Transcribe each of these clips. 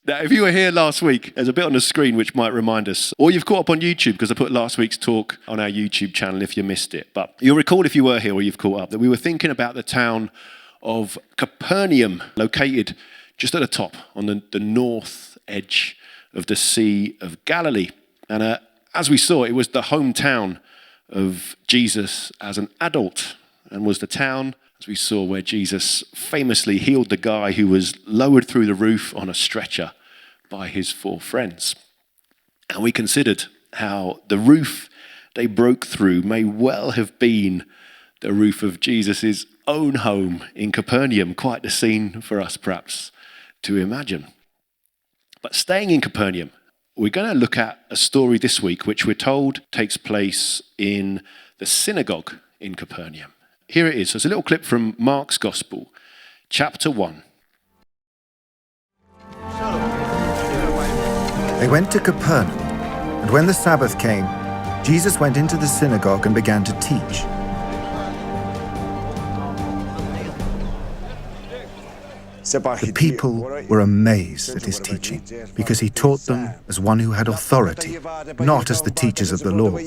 Now, if you were here last week, there's a bit on the screen which might remind us, or you've caught up on YouTube because I put last week's talk on our YouTube channel if you missed it. But you'll recall if you were here or you've caught up that we were thinking about the town of Capernaum, located just at the top on the north edge of the Sea of Galilee. And as we saw, it was the hometown of Jesus as an adult, and was the town, as we saw, where Jesus famously healed the guy who was lowered through the roof on a stretcher by his 4 friends. And we considered how the roof they broke through may well have been the roof of Jesus' own home in Capernaum. Quite the scene for us, perhaps, to imagine. But staying in Capernaum, we're going to look at a story this week which we're told takes place in the synagogue in Capernaum. Here it is. So it's a little clip from Mark's Gospel, chapter 1. They went to Capernaum, and when the Sabbath came, Jesus went into the synagogue and began to teach. The people were amazed at his teaching, because he taught them as one who had authority, not as the teachers of the law.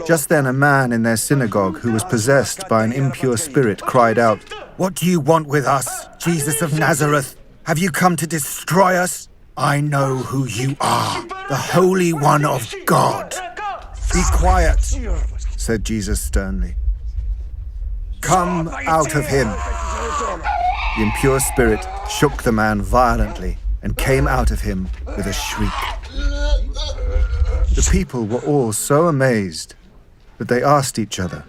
Just then a man in their synagogue who was possessed by an impure spirit cried out, "What do you want with us, Jesus of Nazareth? Have you come to destroy us? I know who you are, the Holy One of God." "Be quiet," said Jesus sternly. "Come out of him." The impure spirit shook the man violently and came out of him with a shriek. The people were all so amazed that they asked each other,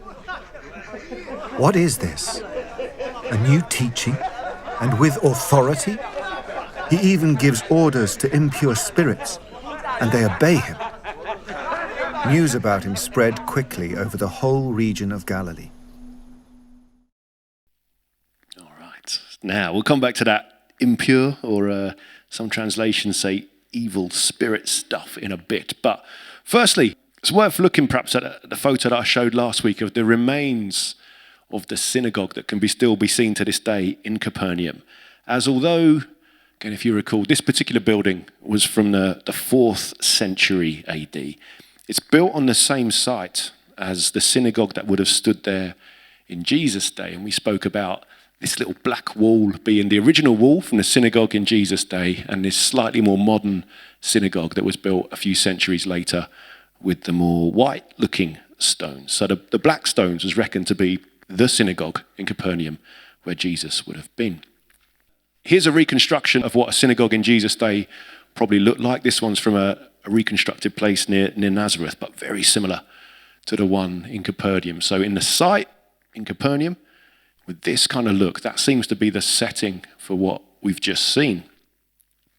"What is this? A new teaching, and with authority? He even gives orders to impure spirits, and they obey him." News about him spread quickly over the whole region of Galilee. Now, we'll come back to that impure, or some translations say evil spirit stuff, in a bit. But firstly, it's worth looking perhaps at the photo that I showed last week of the remains of the synagogue that can still be seen to this day in Capernaum. As although, again, if you recall, this particular building was from the 4th century AD. It's built on the same site as the synagogue that would have stood there in Jesus' day. And we spoke about this little black wall being the original wall from the synagogue in Jesus' day, and this slightly more modern synagogue that was built a few centuries later with the more white-looking stones. So the black stones was reckoned to be the synagogue in Capernaum where Jesus would have been. Here's a reconstruction of what a synagogue in Jesus' day probably looked like. This one's from a reconstructed place near Nazareth, but very similar to the one in Capernaum. So in the site in Capernaum, with this kind of look, that seems to be the setting for what we've just seen.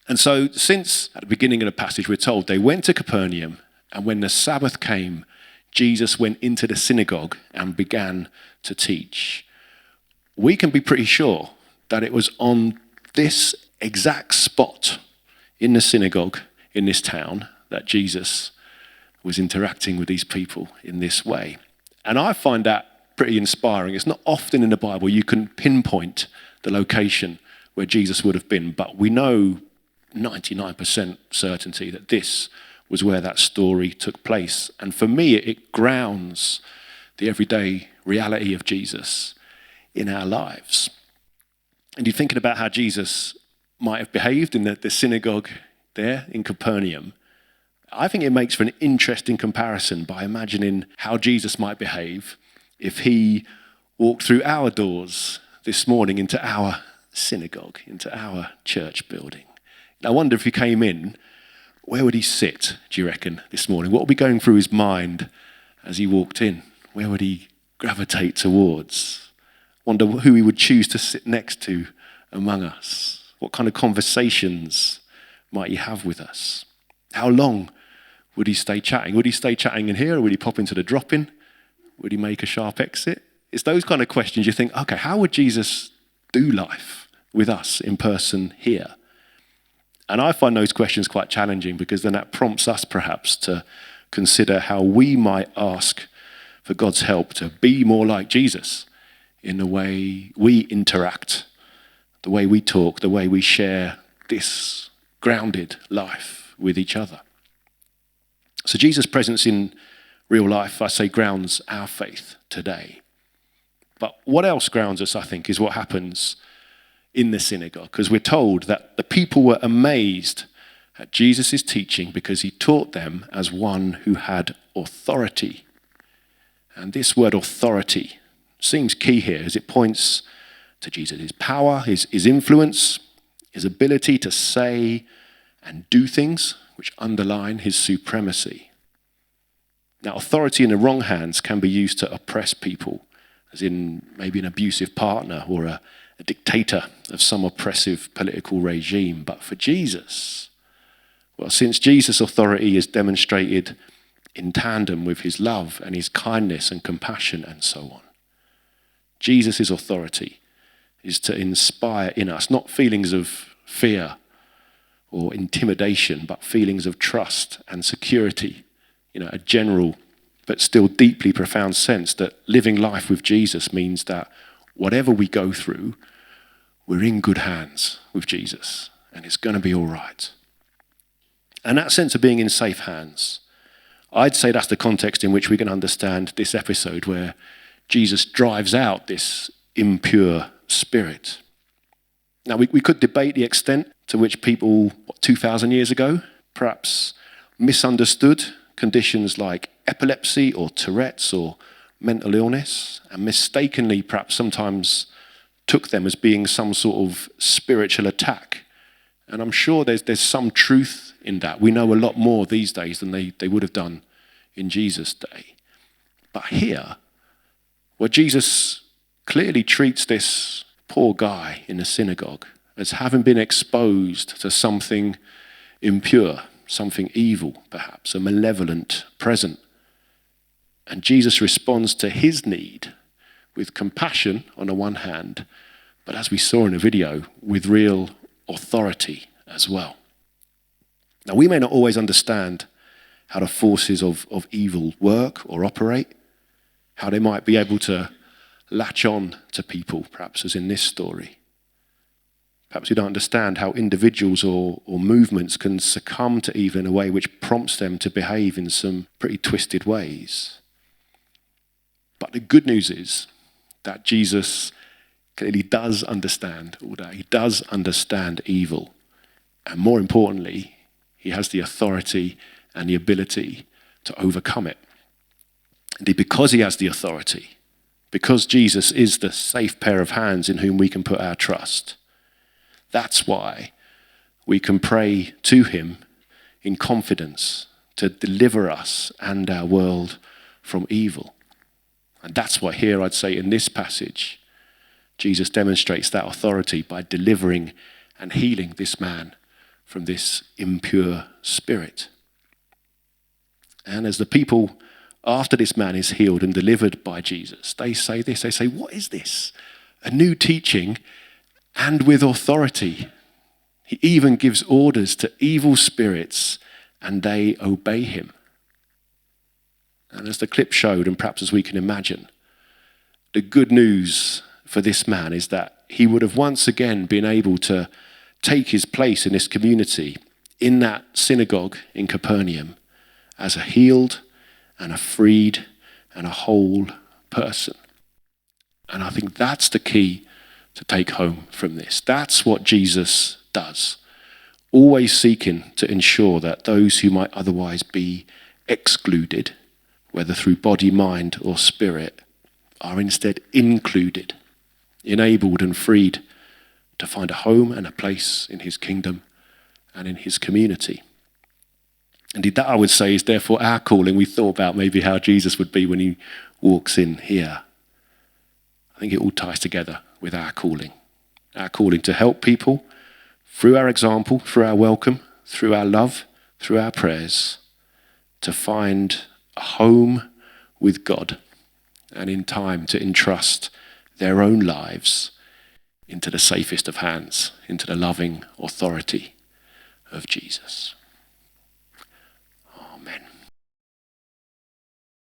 And so since at the beginning of the passage we're told they went to Capernaum, and when the Sabbath came, Jesus went into the synagogue and began to teach. We can be pretty sure that it was on this exact spot in the synagogue in this town that Jesus was interacting with these people in this way. And I find that pretty inspiring. It's not often in the Bible you can pinpoint the location where Jesus would have been, but we know 99% certainty that this was where that story took place. And for me, it grounds the everyday reality of Jesus in our lives. And you're thinking about how Jesus might have behaved in the synagogue there in Capernaum. I think it makes for an interesting comparison by imagining how Jesus might behave if he walked through our doors this morning into our synagogue, into our church building. I wonder if he came in, where would he sit, do you reckon, this morning? What would be going through his mind as he walked in? Where would he gravitate towards? Wonder who he would choose to sit next to among us. What kind of conversations might he have with us? How long would he stay chatting? Would he stay chatting in here, or would he pop into the drop-in? Would he make a sharp exit? It's those kind of questions you think, okay, how would Jesus do life with us in person here? And I find those questions quite challenging, because then that prompts us perhaps to consider how we might ask for God's help to be more like Jesus in the way we interact, the way we talk, the way we share this grounded life with each other. So Jesus' presence in real life, I say, grounds our faith today. But what else grounds us, I think, is what happens in the synagogue, because we're told that the people were amazed at Jesus' teaching because he taught them as one who had authority. And this word authority seems key here as it points to Jesus' power, his influence, his ability to say and do things which underline his supremacy. Now, authority in the wrong hands can be used to oppress people, as in maybe an abusive partner or a dictator of some oppressive political regime. But for Jesus, well, since Jesus' authority is demonstrated in tandem with his love and his kindness and compassion and so on, Jesus' authority is to inspire in us not feelings of fear or intimidation, but feelings of trust and security, a general but still deeply profound sense that living life with Jesus means that whatever we go through, we're in good hands with Jesus and it's going to be all right. And that sense of being in safe hands, I'd say that's the context in which we can understand this episode where Jesus drives out this impure spirit. Now, we could debate the extent to which people, 2,000 years ago, perhaps misunderstood conditions like epilepsy or Tourette's or mental illness, and mistakenly perhaps sometimes took them as being some sort of spiritual attack. And I'm sure there's some truth in that. We know a lot more these days than they would have done in Jesus' day. But here, where Jesus clearly treats this poor guy in the synagogue as having been exposed to something impure, something evil, perhaps, a malevolent present. And Jesus responds to his need with compassion on the one hand, but as we saw in the video, with real authority as well. Now, we may not always understand how the forces of evil work or operate, how they might be able to latch on to people, perhaps as in this story. Perhaps we don't understand how individuals or movements can succumb to evil in a way which prompts them to behave in some pretty twisted ways. But the good news is that Jesus clearly does understand all that. He does understand evil. And more importantly, he has the authority and the ability to overcome it. Indeed, because he has the authority, because Jesus is the safe pair of hands in whom we can put our trust, that's why we can pray to him in confidence to deliver us and our world from evil. And that's why here I'd say in this passage, Jesus demonstrates that authority by delivering and healing this man from this impure spirit. And as the people after this man is healed and delivered by Jesus, they say this, they say, what is this? A new teaching and with authority. He even gives orders to evil spirits and they obey him. And as the clip showed, and perhaps as we can imagine, the good news for this man is that he would have once again been able to take his place in this community, in that synagogue in Capernaum, as a healed and a freed and a whole person. And I think that's the key to take home from this. That's what Jesus does, always seeking to ensure that those who might otherwise be excluded, whether through body, mind, or spirit, are instead included, enabled and freed to find a home and a place in his kingdom and in his community. Indeed, that I would say is therefore our calling. We thought about maybe how Jesus would be when he walks in here. I think it all ties together with our calling to help people through our example, through our welcome, through our love, through our prayers, to find a home with God and in time to entrust their own lives into the safest of hands, into the loving authority of Jesus.